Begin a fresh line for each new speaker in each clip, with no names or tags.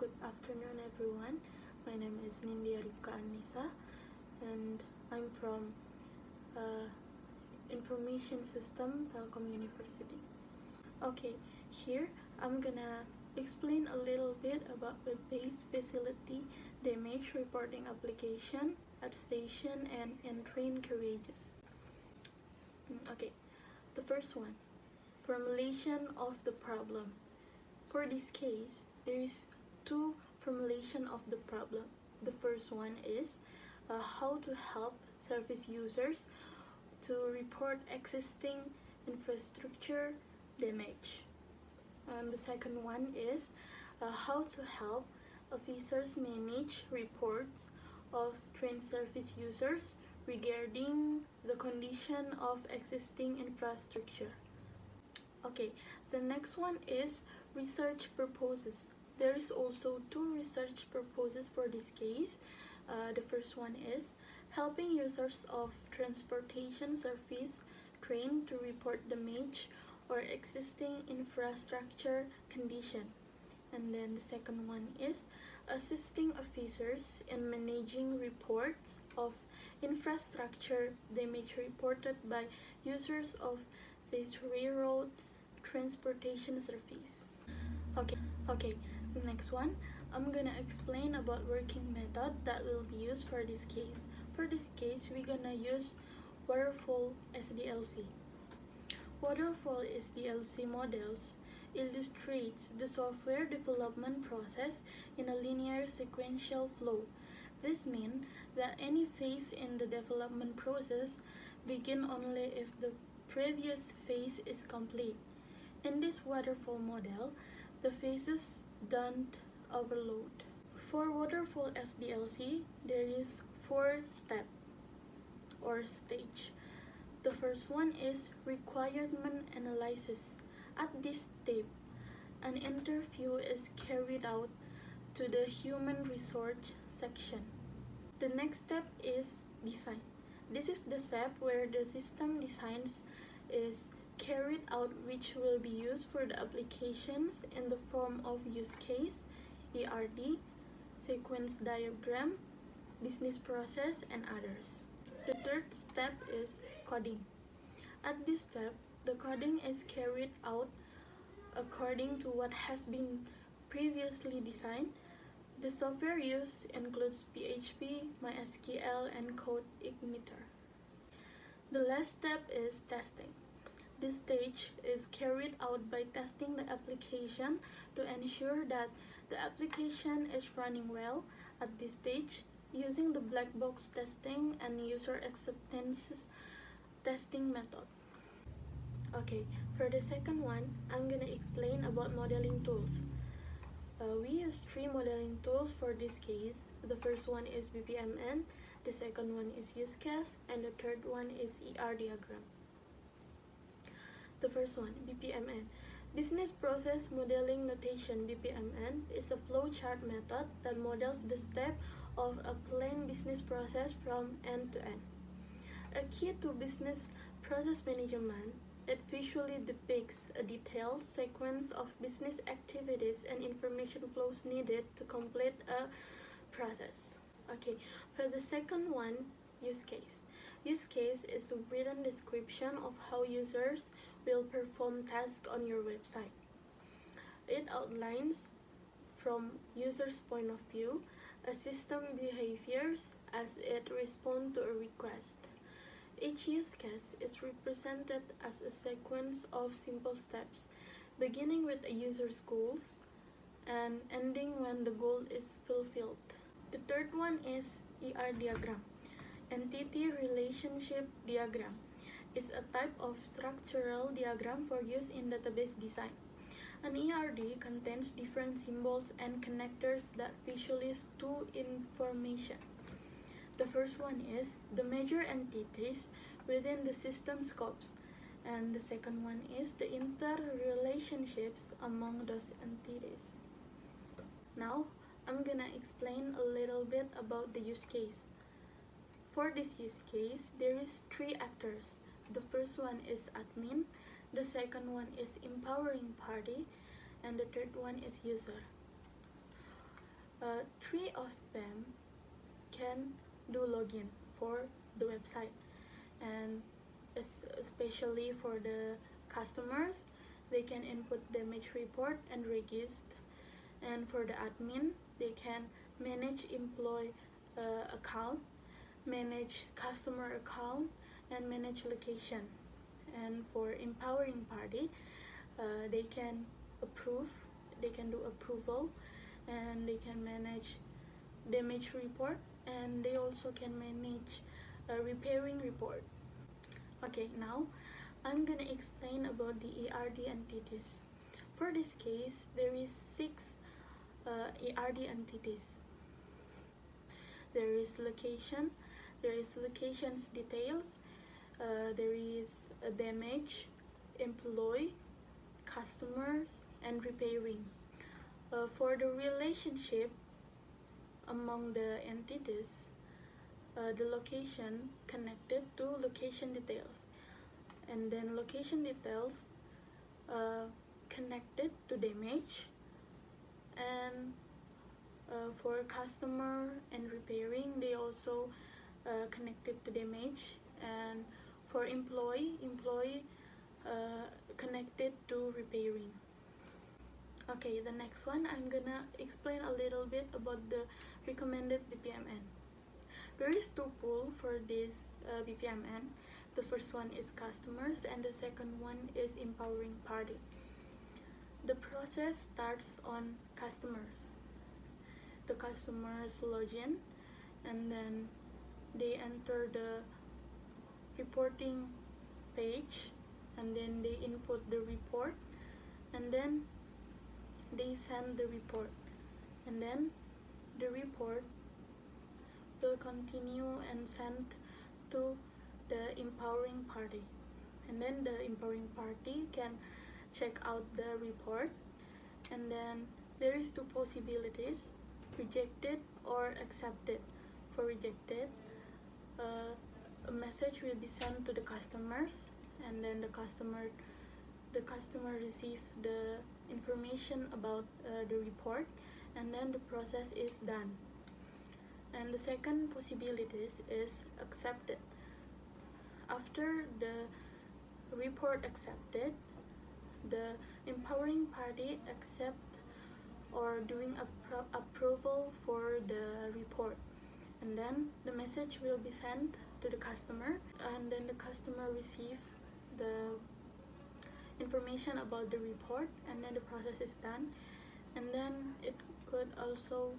Good afternoon, everyone. My name is Nindya Rifka Annisa, and I'm from Information System, Telkom University. Okay, here I'm gonna explain a little bit about web-based facility damage reporting application, attestation, and train carriages. Okay, the first one, formulation of the problem. For this case, there is two formulation of the problem. The first one is how to help service users to report existing infrastructure damage. And the second one is how to help officers manage reports of train service users regarding the condition of existing infrastructure. Okay, the next one is research purposes. There is also two research purposes for this case. The first one is helping users of transportation service train to report damage or existing infrastructure condition. And then the second one is assisting officers in managing reports of infrastructure damage reported by users of this railroad transportation service. Okay, the next one, I'm gonna explain about working method that will be used for this case. For this case, we're gonna use waterfall SDLC. Waterfall SDLC models illustrates the software development process in a linear sequential flow. This means that any phase in the development process begins only if the previous phase is complete. In this waterfall model, the phases don't overload. For waterfall SDLC, there is 4 steps or stage. The first one is requirement analysis. At this step, an interview is carried out to the human resource section. The next step is design. This is the step where the system design is carried out, which will be used for the applications in the form of use case, ERD, sequence diagram, business process, and others. The third step is coding. At this step, the coding is carried out according to what has been previously designed. The software used includes PHP, MySQL, and Code Igniter. The last step is testing. This stage is carried out by testing the application to ensure that the application is running well. At this stage, using the black box testing and user acceptance testing method. Okay, for the second one, I'm gonna explain about modeling tools. We use 3 modeling tools for this case. The first one is BPMN, the second one is use case, and the third one is ER diagram. The first one, BPMN. Business Process Modeling Notation, BPMN, is a flowchart method that models the step of a plain business process from end to end. A key to business process management, it visually depicts a detailed sequence of business activities and information flows needed to complete a process. Okay, for the second one, use case. Use case is a written description of how users will perform tasks on your website. It outlines from user's point of view a system behaviors as it responds to a request. Each use case is represented as a sequence of simple steps, beginning with a user's goals and ending when the goal is fulfilled. The third one is ER diagram. Entity Relationship Diagram is a type of structural diagram for use in database design. An ERD contains different symbols and connectors that visualize two information. The first one is the major entities within the system scopes, and the second one is the interrelationships among those entities. Now, I'm gonna explain a little bit about the use case. For this use case, there is 3 actors. The first one is admin, the second one is empowering party, and the third one is user. Three of them can do login for the website, and especially for the customers, they can input damage report and register, and for the admin, they can manage employee account, manage customer account, and manage location. And for empowering party, they can approve, they can do approval, and they can manage damage report, and they also can manage a repairing report. Okay, now I'm gonna explain about the ERD entities. For this case, there is 6 ERD entities. There is location, there is locations details, there is a damage, employee, customers, and repairing. For the relationship among the entities, the location connected to location details, and then location details connected to damage, and for customer and repairing, they also connected to damage, and for employee connected to repairing. Okay, the next one, I'm gonna explain a little bit about the recommended BPMN. There is 2 pools for this BPMN. The first one is customers, and the second one is empowering party. The process starts on customers. The customers log in, and then they enter the reporting page, and then they input the report, and then they send the report, and then the report will continue and send to the empowering party, and then the empowering party can check out the report, and then there is 2 possibilities: rejected or accepted. For rejected, a message will be sent to the customers, and then the customer receive the information about the report, and then the process is done. And the second possibilities is accepted. After the report accepted, the empowering party accept or doing approval for the report, and then the message will be sent to the customer, and then the customer receive the information about the report, and then the process is done. And then it could also,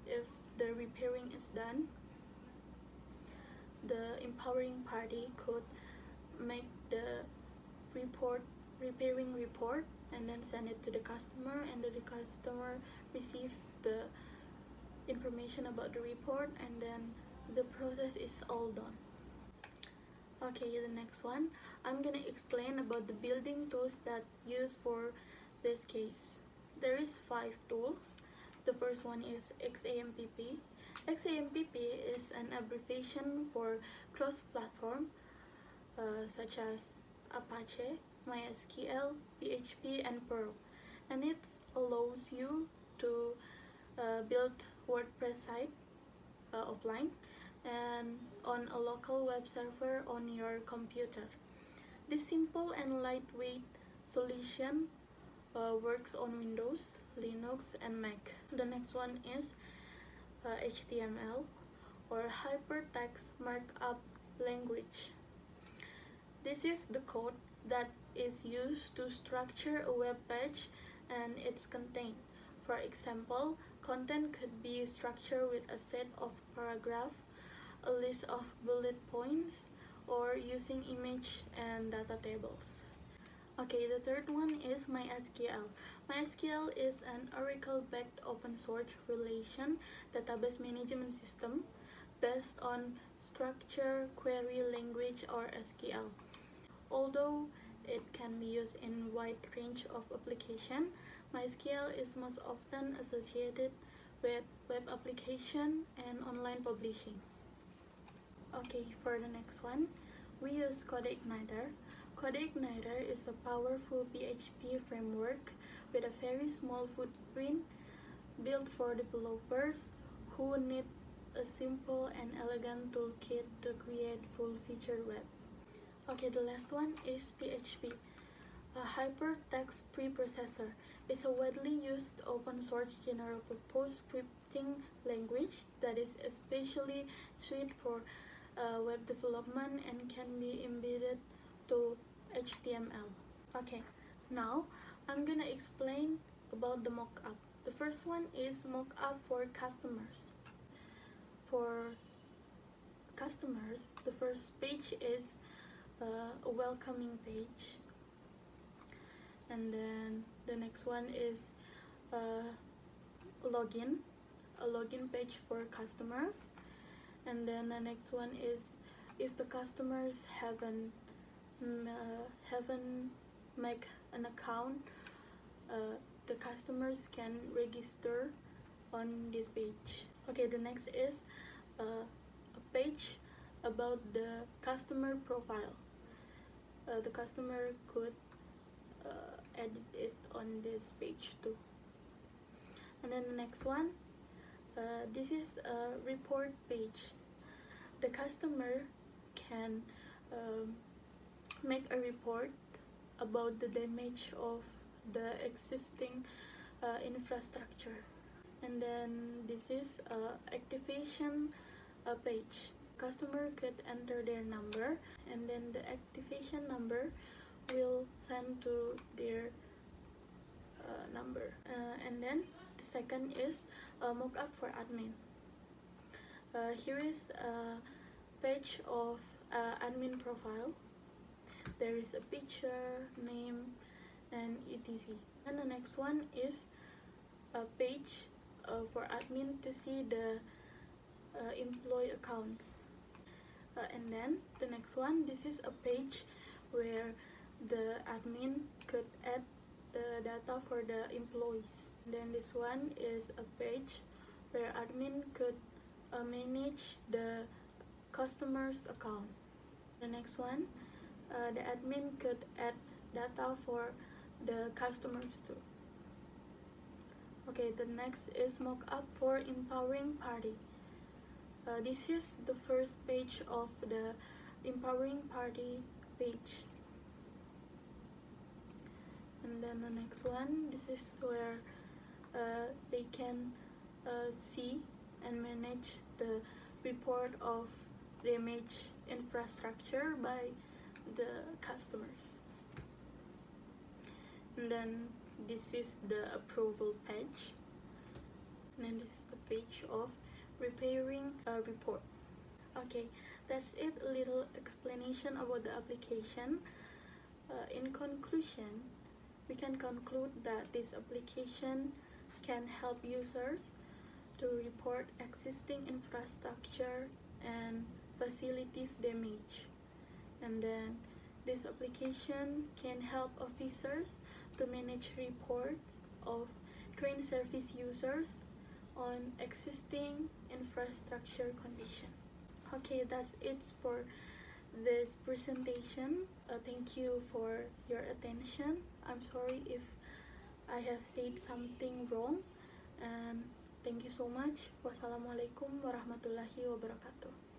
if the repairing is done, the empowering party could make the repairing report, and then send it to the customer, and then the customer receive the information about the report, and then the process is all done. Okay, the next one, I'm gonna explain about the building tools that used for this case. There is 5 tools. The first one is XAMPP. XAMPP is an abbreviation for cross-platform, such as Apache, MySQL, PHP, and Perl, and it allows you to build WordPress site offline and on a local web server on your computer. This simple and lightweight solution works on Windows, Linux, and Mac. The next one is HTML, or Hypertext Markup Language. This is the code that is used to structure a web page and its content. For example, content could be structured with a set of paragraphs, a list of bullet points, or using image and data tables. Okay, the third one is MySQL. MySQL is an Oracle-backed open-source relation database management system based on Structured Query Language, or SQL. Although it can be used in a wide range of applications, MySQL is most often associated with web application and online publishing. Okay, for the next one, we use CodeIgniter. CodeIgniter is a powerful PHP framework with a very small footprint built for developers who need a simple and elegant toolkit to create full-featured web. Okay, the last one is PHP. A hypertext preprocessor is a widely used open-source general-purpose scripting language that is especially suited for web development and can be embedded to HTML. Okay, now I'm gonna explain about the mockup. The first one is mockup for customers. For customers, the first page is a welcoming page, and then the next one is a login page for customers, and then the next one is if the customers haven't make an account, the customers can register on this page. Okay, the next is a page about the customer profile. The customer could edit it on this page too. And then the next one, this is a report page. The customer can make a report about the damage of the existing infrastructure. And then this is activation page. Customer could enter their number, and then the activation number will send to their number. And then the second is mockup for admin. Here is a page of admin profile. There is a picture, name, and etc. And the next one is a page for admin to see the employee accounts. And then the next one, this is a page where the admin could add the data for the employees. And then this one is a page where admin could manage the customer's account. The next one, the admin could add data for the customers too. Okay, the next is mockup for empowering party. This is the first page of the empowering party page. And then the next one, this is where they can see and manage the report of damaged infrastructure by the customers. And then this is the approval page, and then this is the page of repairing a report. Okay, that's it, a little explanation about the application. In conclusion, we can conclude that this application can help users to report existing infrastructure and facilities damage. And then this application can help officers to manage reports of train service users on existing infrastructure condition. Okay, that's it for this presentation. Thank you for your attention. I'm sorry if I have said something wrong, and thank you so much. Wassalamualaikum warahmatullahi wabarakatuh.